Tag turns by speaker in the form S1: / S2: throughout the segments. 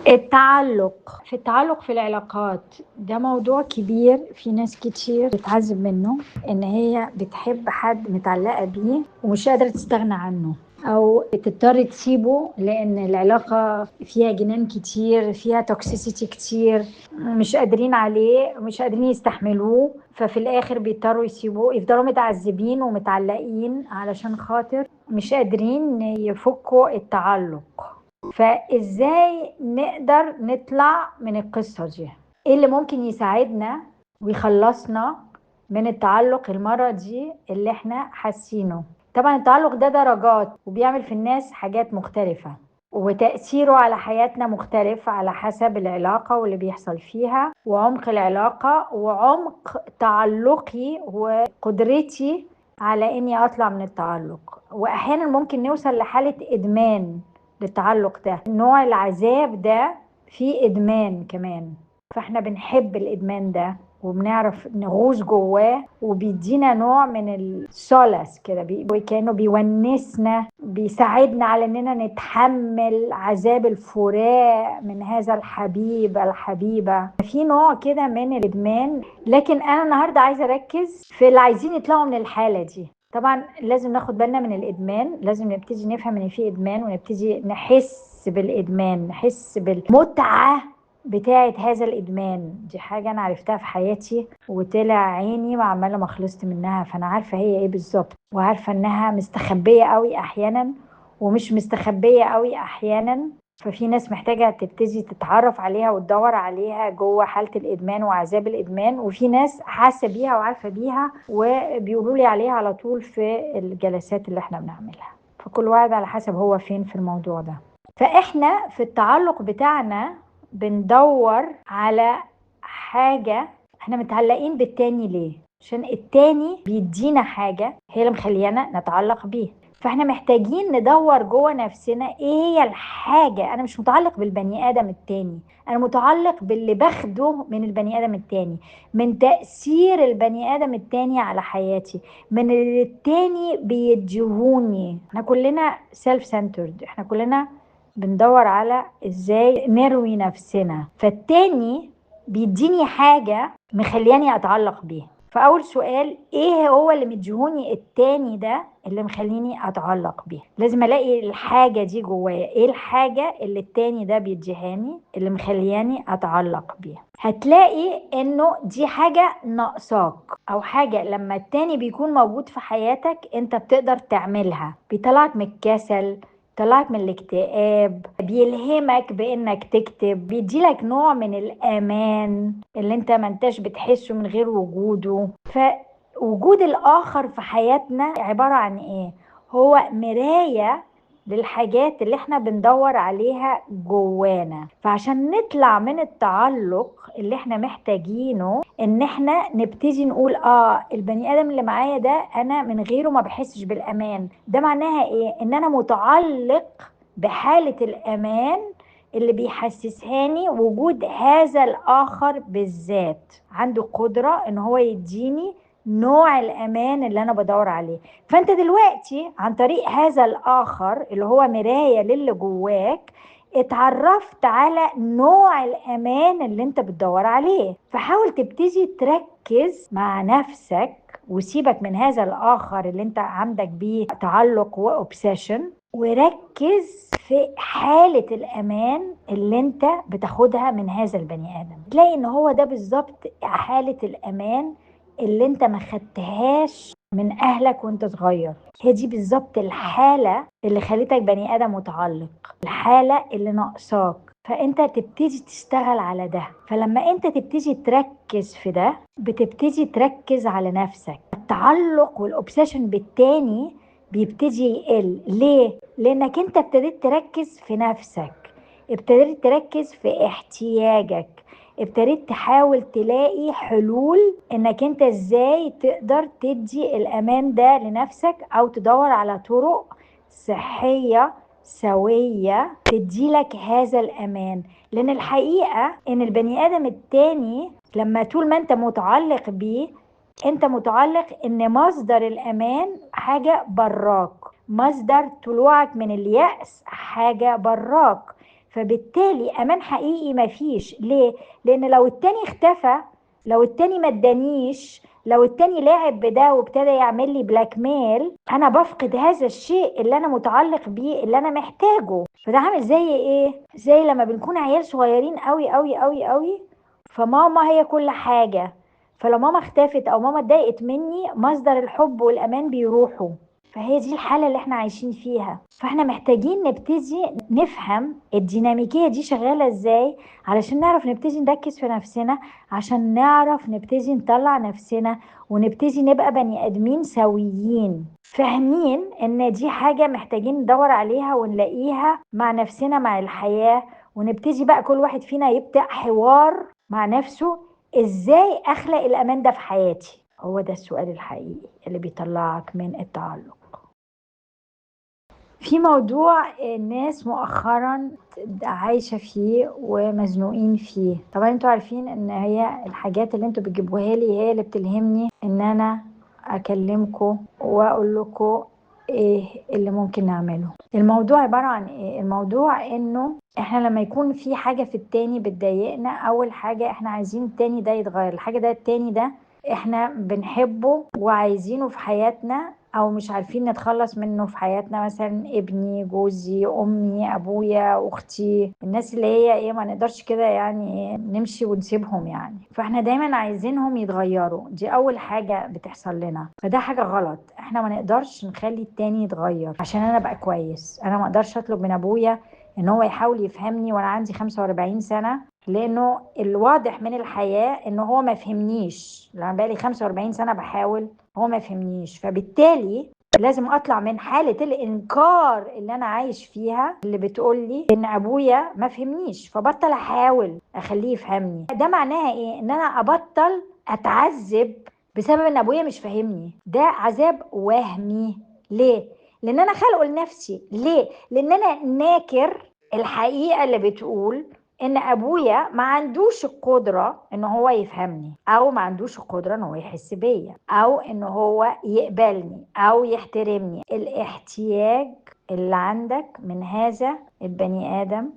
S1: التعلق في العلاقات ده موضوع كبير. في ناس كتير بتعذب منه ان هي بتحب حد متعلقة بيه ومش قادرة تستغنى عنه، او بتضطر تسيبه لان العلاقة فيها جنان كتير، فيها توكسيسيتي كتير، مش قادرين عليه، مش قادرين يستحملوه، ففي الاخر بيضطروا يسيبوه، يفضلوا متعذبين ومتعلقين علشان خاطر مش قادرين يفكوا التعلق. فازاي نقدر نطلع من القصة دي؟ ايه اللي ممكن يساعدنا ويخلصنا من التعلق المرضي اللي احنا حاسينه؟ طبعا التعلق ده درجات وبيعمل في الناس حاجات مختلفة، وتأثيره على حياتنا مختلف على حسب العلاقة واللي بيحصل فيها وعمق العلاقة وعمق تعلقي وقدرتي على اني اطلع من التعلق. واحيانا ممكن نوصل لحالة ادمان للتعلق ده. نوع العذاب ده فيه ادمان كمان، فاحنا بنحب الادمان ده وبنعرف نغوص جواه، وبيدينا نوع من السولس كده، كأنه بيونسنا، بيساعدنا على اننا نتحمل عذاب الفراق من هذا الحبيب الحبيبة. في نوع كده من الادمان. لكن انا النهاردة عايزة اركز في اللي عايزين يطلعوا من الحالة دي. طبعا لازم ناخد بالنا من الادمان، لازم نبتدي نفهم ان في ادمان ونبتدي نحس بالادمان، نحس بالمتعة بتاعة هذا الادمان. دي حاجة انا عرفتها في حياتي وطلع عيني وعمالة ما خلصت منها، فانا عارفة هي ايه بالظبط، وعارفة انها مستخبية قوي احيانا ومش مستخبية قوي احيانا. ففي ناس محتاجة تبتدي تتعرف عليها وتدور عليها جوه حالة الإدمان وعذاب الإدمان، وفي ناس حاسة بيها وعارفة بيها وبيقولوا لي عليها على طول في الجلسات اللي احنا بنعملها. فكل واحد على حسب هو فين في الموضوع ده. فاحنا في التعلق بتاعنا بندور على حاجة. احنا متعلقين بالتاني ليه؟ عشان التاني بيدينا حاجة هي اللي مخلينا نتعلق بيه. فاحنا محتاجين ندور جوه نفسنا ايه هي الحاجة. انا مش متعلق بالبني ادم التاني، انا متعلق باللي باخده من البني ادم التاني، من تأثير البني ادم التاني على حياتي، من اللي التاني بيديهوني. احنا كلنا سيلف سنترد، احنا كلنا بندور على ازاي نروي نفسنا، فالتاني بيديني حاجة مخلياني اتعلق بيه. فاول سؤال، ايه هو اللي مديهوني التاني ده اللي مخليني اتعلق بيه؟ لازم الاقي الحاجة دي جوايا. ايه الحاجة اللي التاني ده بيديهاني اللي مخلياني اتعلق بيها؟ هتلاقي انه دي حاجة ناقصاك، او حاجة لما التاني بيكون موجود في حياتك انت بتقدر تعملها. بيطلعك من الكسل، طلعك من الاكتئاب، بيلهمك بانك تكتب، بيديلك نوع من الامان اللي انت ما انتش بتحسه من غير وجوده. فوجود الاخر في حياتنا عبارة عن ايه؟ هو مراية للحاجات اللي احنا بندور عليها جوانا. فعشان نطلع من التعلق اللي احنا محتاجينه ان احنا نبتدي نقول البني ادم اللي معايا ده انا من غيره ما بحسش بالامان. ده معناها ايه؟ ان انا متعلق بحالة الامان اللي بيحسسهاني وجود هذا الاخر بالذات. عنده قدرة ان هو يديني نوع الامان اللي انا بدور عليه. فانت دلوقتي عن طريق هذا الاخر اللي هو مراية للي جواك اتعرفت على نوع الامان اللي انت بتدور عليه. فحاول تبتدي تركز مع نفسك وسيبك من هذا الاخر اللي انت عندك بيه تعلق واوبسيشن، وركز في حالة الامان اللي انت بتاخدها من هذا البني ادم. تلاقي ان هو ده بالظبط حالة الامان اللي انت ما خدتهاش من اهلك وانت صغير. هي دي بالظبط الحالة اللي خلتك بني ادم متعلق، الحالة اللي ناقصاك. فانت تبتدي تشتغل على ده. فلما انت تبتدي تركز في ده بتبتدي تركز على نفسك. التعلق والاوبسيشن بالتاني بيبتدي يقل. ليه؟ لانك انت ابتديت تركز في نفسك، ابتديت تركز في احتياجك، ابتديت تحاول تلاقي حلول انك انت ازاي تقدر تدي الامان ده لنفسك، او تدور على طرق صحية سوية تديلك هذا الامان. لان الحقيقة ان البني ادم التاني لما طول ما انت متعلق بيه، انت متعلق ان مصدر الامان حاجة براك، مصدر طلوعك من اليأس حاجة براك. فبالتالي امان حقيقي مفيش. ليه؟ لان لو التاني اختفى، لو التاني ما ادانيش، لو التاني لاعب بده وابتدى يعمل لي بلاك ميل، انا بفقد هذا الشيء اللي انا متعلق بيه، اللي انا محتاجه. فده عامل زي ايه؟ زي لما بنكون عيال صغيرين قوي قوي قوي قوي، فماما هي كل حاجة، فلو ماما اختفت او ماما اتضايقت مني، مصدر الحب والامان بيروحوا. فهي دي الحالة اللي احنا عايشين فيها. فاحنا محتاجين نبتدي نفهم الديناميكية دي شغالة ازاي، علشان نعرف نبتدي نركز في نفسنا، عشان نعرف نبتدي نطلع نفسنا، ونبتدي نبقى بني ادمين سويين، فاهمين ان دي حاجة محتاجين ندور عليها ونلاقيها مع نفسنا مع الحياة. ونبتدي بقى كل واحد فينا يبدأ حوار مع نفسه، ازاي اخلق الامان ده في حياتي. هو ده السؤال الحقيقي اللي بيطلعك من التعلق. في موضوع الناس مؤخرا عايشة فيه ومزنوقين فيه. طبعا انتوا عارفين ان هي الحاجات اللي انتوا بتجيبوها لي هي اللي بتلهمني ان انا اكلمكم واقول لكم ايه اللي ممكن نعمله. الموضوع عبارة عن ايه؟ الموضوع انه احنا لما يكون في حاجة في التاني بتضايقنا، اول حاجة احنا عايزين التاني ده يتغير. الحاجة ده التاني ده احنا بنحبه وعايزينه في حياتنا، او مش عارفين نتخلص منه في حياتنا، مثلا ابني، جوزي، امي، ابويا، اختي، الناس اللي هي ايه ما نقدرش كده يعني نمشي ونسيبهم يعني. فاحنا دايما عايزينهم يتغيروا، دي اول حاجة بتحصل لنا. فده حاجة غلط، احنا ما نقدرش نخلي التاني يتغير عشان انا بقى كويس. انا ما اقدرش اطلب من ابويا ان هو يحاول يفهمني وانا عندي 45 سنة، لانه الواضح من الحياة انه هو ما فهمنيش. لما بقالي 45 سنة بحاول، هو ما فهمنيش. فبالتالي لازم اطلع من حالة الانكار اللي انا عايش فيها، اللي بتقولي ان ابويا ما فهمنيش، فبطل احاول اخليه يفهمني. ده معناها ايه؟ ان انا ابطل اتعذب بسبب ان ابويا مش فاهمني. ده عذاب وهمي. ليه؟ لان انا خلقه لنفسي. ليه؟ لان انا ناكر الحقيقة اللي بتقول ان ابويا ما عندوش القدرة ان هو يفهمني، او ما عندوش القدرة ان هو يحس بيا، او ان هو يقبلني او يحترمني. الاحتياج اللي عندك من هذا البني ادم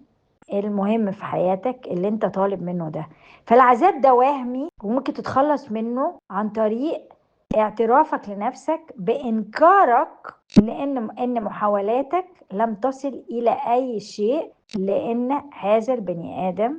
S1: المهم في حياتك اللي انت طالب منه ده. فالعذاب ده وهمي، وممكن تتخلص منه عن طريق اعترافك لنفسك بإنكارك لأن محاولاتك لم تصل إلى أي شيء، لأن هذا البني آدم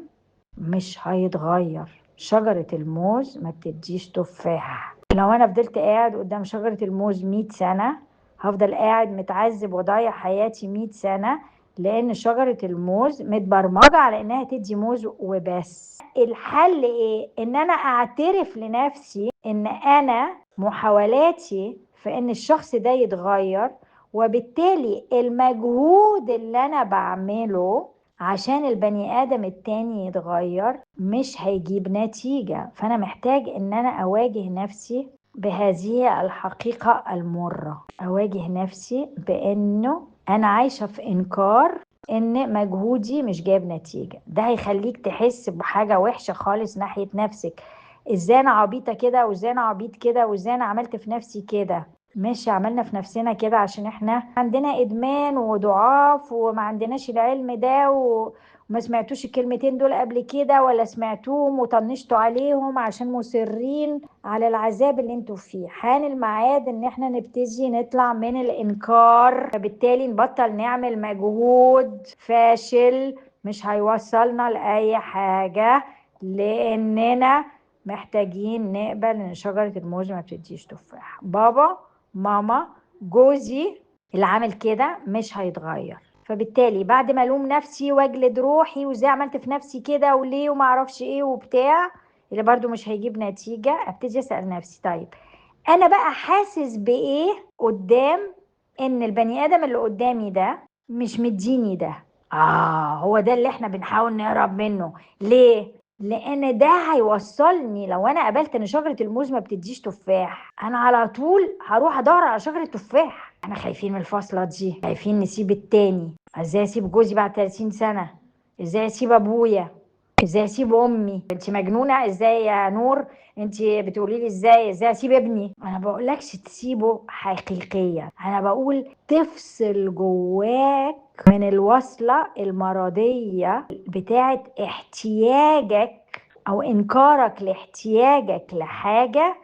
S1: مش هيتغير. شجرة الموز ما بتديش تفاح. لو أنا فضلت قاعد قدام شجرة الموز 100 سنة، هفضل قاعد متعذب وضيع حياتي 100 سنة، لأن شجرة الموز متبرمجة على إنها تدي موز وبس. الحل إيه؟ إن أنا أعترف لنفسي إن أنا محاولاتي في إن الشخص ده يتغير، وبالتالي المجهود اللي أنا بعمله عشان البني آدم التاني يتغير مش هيجيب نتيجة. فأنا محتاج إن أنا أواجه نفسي بهذه الحقيقة المرة. أواجه نفسي بأنه أنا عايشة في إنكار إن مجهودي مش جايب نتيجة. ده هيخليك تحس بحاجة وحشة خالص ناحية نفسك. إزاي أنا عبيطة كده، وإزاي أنا عبيط كده، وإزاي أنا عملت في نفسي كده. ماشي، عملنا في نفسنا كده عشان احنا عندنا ادمان وضعاف وما عندناش العلم ده وما سمعتوش الكلمتين دول قبل كده، ولا سمعتوهم وطنشتوا عليهم عشان مصرين على العذاب اللي انتوا فيه. حان الميعاد ان احنا نبتدي نطلع من الانكار، فبالتالي نبطل نعمل مجهود فاشل مش هيوصلنا لأي حاجة، لأننا محتاجين نقبل ان شجرة الموز ما بتديش تفاح. بابا، ماما، جوزي اللي عامل كده مش هيتغير. فبالتالي بعد ما الوم نفسي واجلد روحي وازاي عملت في نفسي كده وليه وما اعرفش ايه وبتاع، اللي برضو مش هيجيب نتيجة، ابتدي اسأل نفسي طيب انا بقى حاسس بايه قدام ان البني ادم اللي قدامي ده مش مديني ده. هو ده اللي احنا بنحاول نهرب منه. ليه؟ لان ده هيوصلني، لو انا قبلت ان شجرة الموز ما بتديش تفاح، انا على طول هروح ادور على شجرة تفاح. احنا خايفين من الفاصلة دي، خايفين نسيب التاني. ازاي اسيب جوزي بعد 30 سنة؟ ازاي اسيب ابويا؟ ازاي اسيب امي؟ انت مجنونة؟ ازاي يا نور انت بتقولي لي ازاي اسيب ابني؟ انا بقولكش تسيبه حقيقيا، انا بقول تفصل جواك من الوصلة المرضية بتاعت احتياجك أو إنكارك لاحتياجك لحاجة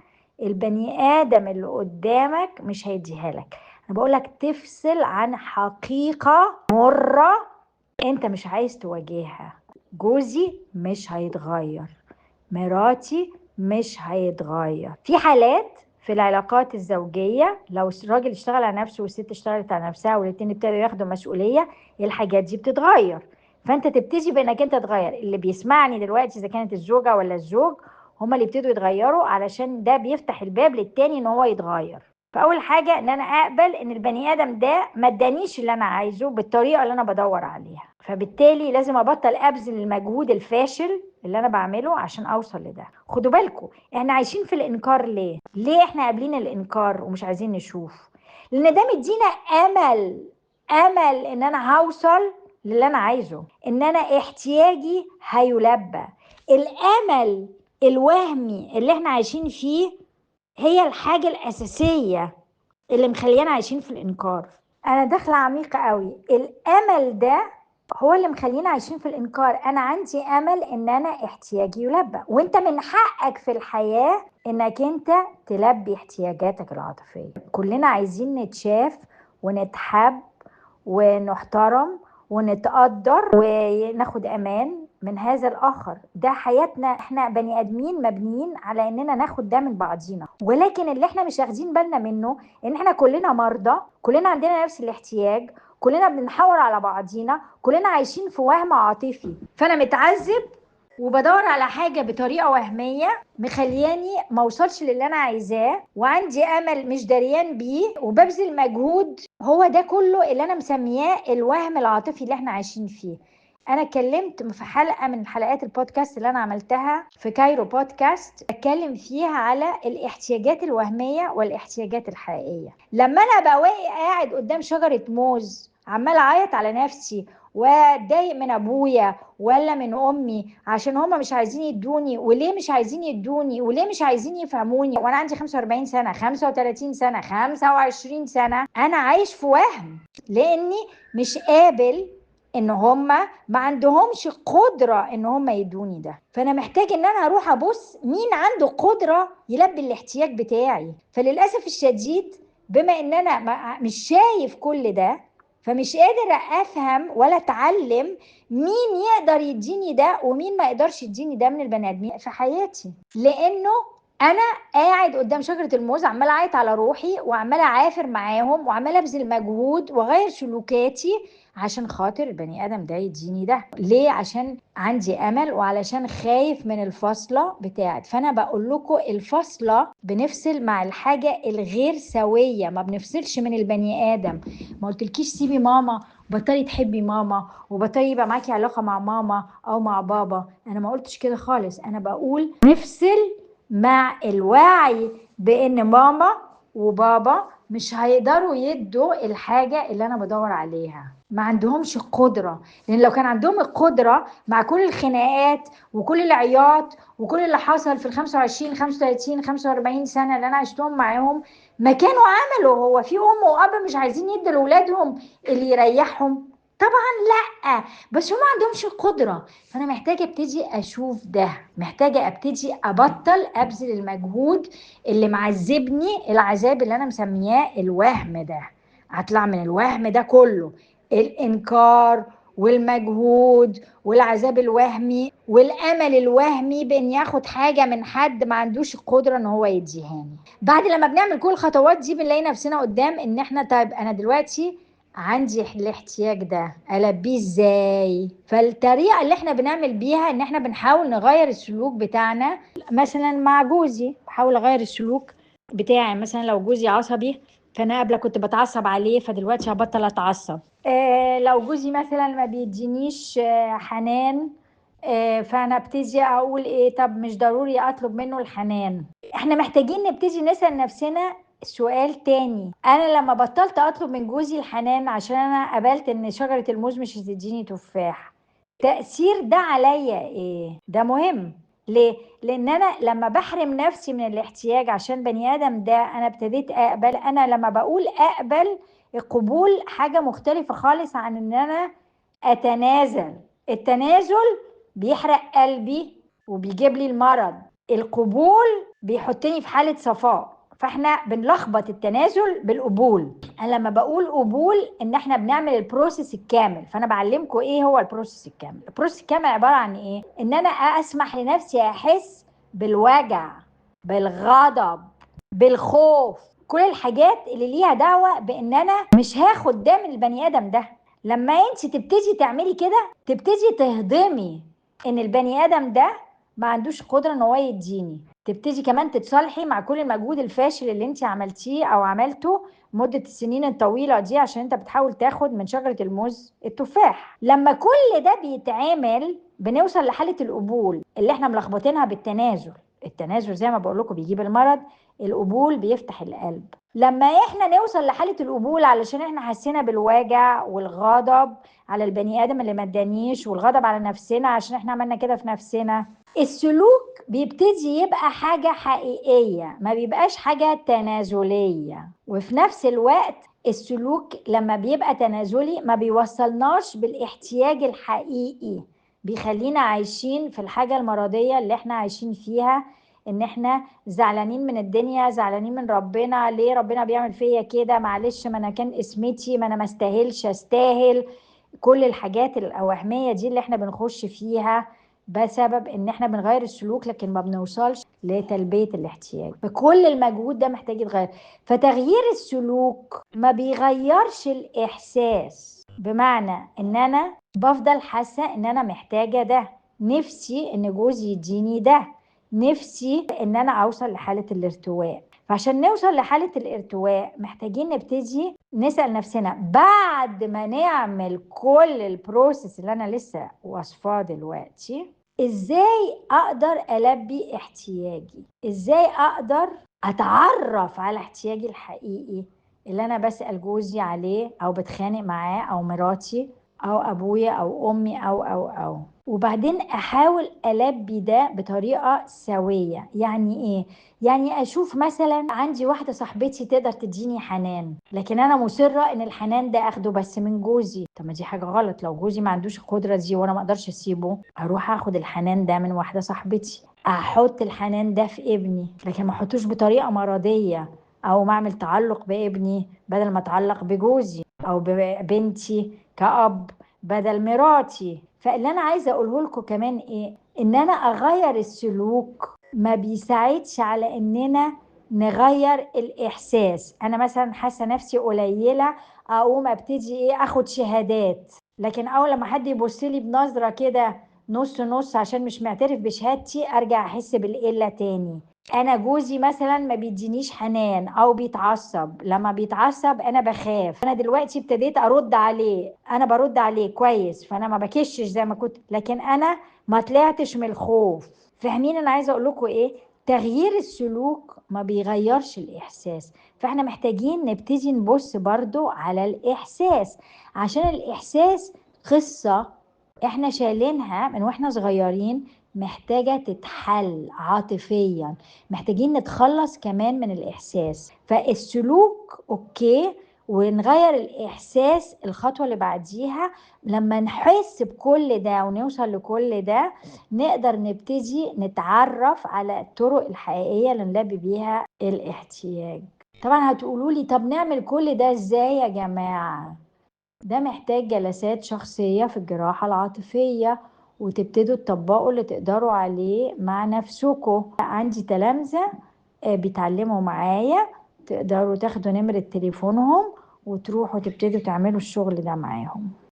S1: البني آدم اللي قدامك مش هيديها لك. أنا بقولك تفصل عن حقيقة مرة أنت مش عايز تواجهها. جوزي مش هيتغير، مراتي مش هيتغير. في حالات في العلاقات الزوجية لو الراجل اشتغل على نفسه والست اشتغلت على نفسها والاتنين ابتدوا ياخدوا مسؤولية، الحاجات دي بتتغير. فانت تبتدي بانك انت تغير. اللي بيسمعني دلوقتي اذا كانت الزوجة ولا الزوج هما اللي ابتدوا يتغيروا، علشان ده بيفتح الباب للتاني ان هو يتغير. فاول حاجة ان انا اقبل ان البني ادم ده ما ادانيش اللي انا عايزه بالطريقة اللي انا بدور عليها، فبالتالي لازم ابطل ابذل المجهود الفاشل اللي انا بعمله عشان اوصل لده. خدوا بالكم احنا عايشين في الانكار. ليه احنا قابلين الانكار ومش عايزين نشوف؟ لان ده مدينا امل ان انا هوصل للي انا عايزه، ان انا احتياجي هيلبى. الامل الوهمي اللي احنا عايشين فيه هي الحاجة الاساسية اللي مخلينا عايشين في الانكار. انا داخله عميقه قوي. الامل ده هو اللي مخلينا عايشين في الانكار. انا عندي امل ان انا احتياجي يلبى، وانت من حقك في الحياه انك انت تلبي احتياجاتك العاطفيه. كلنا عايزين نتشاف ونتحب ونحترم ونتقدر وناخد امان من هذا الاخر. ده حياتنا، احنا بني ادمين مبنيين على اننا ناخد ده من بعضينا. ولكن اللي احنا مش واخدين بالنا منه ان احنا كلنا مرضى، كلنا عندنا نفس الاحتياج، كلنا بنحور على بعضينا، كلنا عايشين في وهم عاطفي. فانا متعذب وبدور على حاجة بطريقة وهمية مخلياني ما اوصلش للي انا عايزاه، وعندي امل مش دريان بيه وببذل مجهود. هو ده كله اللي انا مسمياه الوهم العاطفي اللي احنا عايشين فيه. انا اتكلمت في حلقة من حلقات البودكاست اللي انا عملتها في كايرو بودكاست، اتكلم فيها على الاحتياجات الوهمية والاحتياجات الحقيقية. لما انا بقى قاعد قدام شجرة موز عمال اعيط على نفسي واتضايق من ابويا ولا من امي عشان هما مش عايزين يدوني، وليه مش عايزين يدوني، وليه مش عايزين يفهموني، وانا عندي 45 سنة 35 سنة 25 سنة انا عايش في وهم، لاني مش قابل ان هما ما عندهمش قدرة ان هما يدوني ده. فانا محتاج ان انا اروح ابص مين عنده قدرة يلبي الاحتياج بتاعي. فللأسف الشديد بما ان انا مش شايف كل ده، فمش قادر افهم ولا اتعلم مين يقدر يديني ده ومين ما يقدرش يديني ده من البني ادمين في حياتي. لانه انا قاعد قدام شجرة الموز عمال اعيط على روحي وعمال اعافر معاهم وعمال ابذل مجهود واغير سلوكاتي عشان خاطر البني ادم ده يديني ده. ليه؟ عشان عندي امل وعلشان خايف من الفاصلة بتاعت. فانا بقول لكم الفاصلة بنفصل مع الحاجة الغير سوية، ما بنفصلش من البني ادم. ما قلتلكيش سيبي ماما وبطلي تحبي ماما وبطلي يبقى معاكي علاقة مع ماما او مع بابا، انا ما قلتش كده خالص. انا بقول نفصل مع الوعي بان ماما وبابا مش هيقدروا يدوا الحاجة اللي انا بدور عليها، ما عندهمش القدرة. لان لو كان عندهم القدرة مع كل الخناقات وكل العياط وكل اللي حصل في 25 35 45 سنة اللي انا عشتهم معاهم، ما كانوا عملوا. هو في ام واب مش عايزين يدوا لاولادهم اللي يريحهم؟ طبعا لا، بس هم ما عندهمش القدرة. فانا محتاجة ابتدي اشوف ده، محتاجة ابتدي ابطل ابذل المجهود اللي معذبني العذاب اللي انا مسمياه الوهم ده. هطلع من الوهم ده كله، الانكار والمجهود والعذاب الوهمي والامل الوهمي بان ياخد حاجة من حد ما عندوش القدرة ان هو يديهاني. بعد لما بنعمل كل الخطوات دي بنلاقي نفسنا قدام ان احنا طيب انا دلوقتي عندي الاحتياج ده ألبيه ازاي؟ فالطريقة اللي احنا بنعمل بيها ان احنا بنحاول نغير السلوك بتاعنا. مثلا مع جوزي بحاول اغير السلوك بتاعي. مثلا لو جوزي عصبي فانا قبل كنت بتعصب عليه، فدلوقتي هبطل اتعصب. لو جوزي مثلا ما بيدينيش حنان، فانا ابتدي اقول ايه، طب مش ضروري اطلب منه الحنان. احنا محتاجين نبتدي نسأل نفسنا سؤال تاني. انا لما بطلت اطلب من جوزي الحنان عشان انا قبلت ان شجرة الموز مش هتديني تفاح، تأثير ده عليا ايه؟ ده مهم. ليه؟ لان انا لما بحرم نفسي من الاحتياج عشان بني ادم ده انا ابتديت اقبل. انا لما بقول اقبل القبول حاجة مختلفة خالص عن ان انا اتنازل. التنازل بيحرق قلبي وبيجيب لي المرض، القبول بيحطني في حالة صفاء. فاحنا بنلخبط التنازل بالقبول. انا لما بقول قبول ان احنا بنعمل البروسيس الكامل، فانا بعلمكم ايه هو البروسيس الكامل. البروسيس الكامل عبارة عن ايه؟ ان انا اسمح لنفسي احس بالوجع، بالغضب، بالخوف، كل الحاجات اللي ليها دعوة بان انا مش هاخد ده من البني ادم ده. لما انت تبتدي تعملي كده تبتدي تهضمي ان البني ادم ده ما عندوش قدرة ان هو يديني. تبتدي كمان تتصالحي مع كل المجهود الفاشل اللي انت عملتيه او عملته مدة السنين الطويلة دي عشان انت بتحاول تاخد من شجرة الموز التفاح. لما كل ده بيتعامل بنوصل لحالة القبول اللي احنا ملخبطينها بالتنازل. التنازل زي ما بقول لكم بيجيب المرض، القبول بيفتح القلب. لما احنا نوصل لحالة القبول علشان احنا حسينا بالوجع والغضب على البني ادم اللي ما ادانيش، والغضب على نفسنا عشان احنا عملنا كده في نفسنا، السلوك بيبتدي يبقى حاجة حقيقية، ما بيبقاش حاجة تنازلية. وفي نفس الوقت السلوك لما بيبقى تنازلي ما بيوصلناش بالاحتياج الحقيقي، بيخلينا عايشين في الحاجة المرضية اللي احنا عايشين فيها، ان احنا زعلانين من الدنيا، زعلانين من ربنا، ليه ربنا بيعمل فيا كده، معلش ما انا كان اسمتي، ما انا ما استاهلش استاهل. كل الحاجات الوهمية دي اللي احنا بنخش فيها بسبب ان احنا بنغير السلوك لكن ما بنوصلش لتلبية الاحتياج. فكل المجهود ده محتاج يتغير. فتغيير السلوك ما بيغيرش الاحساس، بمعنى ان انا بفضل حاسة ان انا محتاجة ده، نفسي ان جوزي يديني ده، نفسي ان انا اوصل لحالة الارتواء. فعشان نوصل لحالة الارتواء محتاجين نبتدي نسأل نفسنا بعد ما نعمل كل البروسيس اللي انا لسه وصفاه دلوقتي، ازاي اقدر البي احتياجي، ازاي اقدر اتعرف على احتياجي الحقيقي اللي انا بسأل جوزي عليه او بتخانق معاه او مراتي او ابويا او امي او وبعدين احاول البي ده بطريقة سوية. يعني ايه؟ يعني اشوف مثلا عندي واحدة صاحبتي تقدر تديني حنان، لكن انا مصرة ان الحنان ده اخده بس من جوزي. طب ما دي حاجة غلط. لو جوزي ما عندوش القدرة دي وانا ما اقدرش اسيبه، اروح اخد الحنان ده من واحدة صاحبتي. احط الحنان ده في ابني لكن ما احطوش بطريقة مرضية، او ما اعمل تعلق بابني بدل ما اتعلق بجوزي، او ببنتي كأب بدل مراتي. فاللي انا عايزة اقوله لكم كمان ايه؟ ان انا اغير السلوك ما بيساعدش على اننا نغير الاحساس. انا مثلا حاسه نفسي قليله، اقوم ابتدي ايه؟ اخد شهادات. لكن اول لما حد يبص لي بنظره كده نص نص عشان مش معترف بشهادتي، ارجع احس بالقله تاني. انا جوزي مثلا ما بيدينيش حنان او بيتعصب، لما بيتعصب انا بخاف. انا دلوقتي ابتديت ارد عليه، انا برد عليه كويس فانا ما بكشش زي ما كنت، لكن انا ما طلعتش من الخوف. فاهمين انا عايزه اقول لكم ايه؟ تغيير السلوك ما بيغيرش الاحساس. فاحنا محتاجين نبتدي نبص برضو على الاحساس، عشان الاحساس قصة احنا شايلينها من واحنا صغيرين، محتاجة تتحل عاطفيا. محتاجين نتخلص كمان من الاحساس. فالسلوك اوكي، ونغير الاحساس الخطوة اللي بعديها. لما نحس بكل ده ونوصل لكل ده، نقدر نبتدي نتعرف على الطرق الحقيقية اللي نلبي بيها الاحتياج. طبعا هتقولوا لي طب نعمل كل ده ازاي يا جماعة؟ ده محتاج جلسات شخصية في الجراحة العاطفية، وتبتدوا تطبقوا اللي تقدروا عليه مع نفسكم. عندي تلامذة بيتعلموا معايا، تقدروا تاخدوا نمرة تليفونهم وتروحوا تبتدوا تعملوا الشغل ده معاهم.